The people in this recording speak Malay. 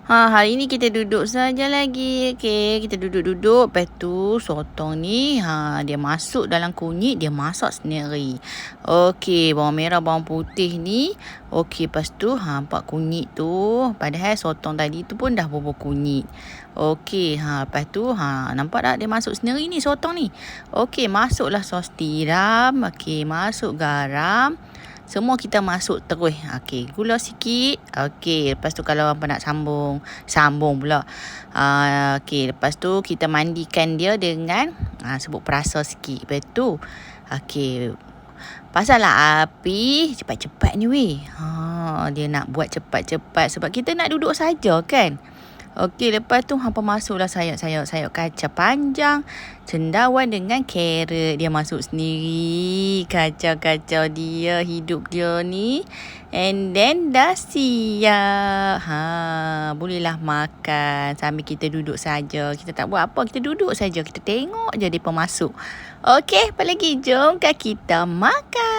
Hari ni kita duduk saja lagi. Okey, kita duduk-duduk. Lepas tu sotong ni, dia masuk dalam kunyit, dia masak sendiri. Okey, bawang merah, bawang putih ni. Okey, lepas tu nampak kunyit tu. Padahal sotong tadi tu pun dah bubur kunyit. Okey, lepas tu nampak tak dia masuk sendiri ni sotong ni. Okey, masuklah sos tiram. Okey, masuk garam. Semua kita masuk terus. Okey, gula sikit. Okey, lepas tu kalau apa nak sambung pula. Okey, lepas tu kita mandikan dia dengan sebut perasa sikit. Lepas tu, okey, pasanglah api cepat-cepat ni weh. Dia nak buat cepat-cepat sebab kita nak duduk saja kan. Okey, lepas tu hampa masuklah sayur kacang panjang, cendawan dengan carrot. Dia masuk sendiri. Kacau-kacau dia, hidup dia ni. And then dah siap. Bolehlah makan sambil kita duduk saja. Kita tak buat apa, kita duduk saja. Kita tengok je dia masuk. Okey, apa lagi? Jom kita makan.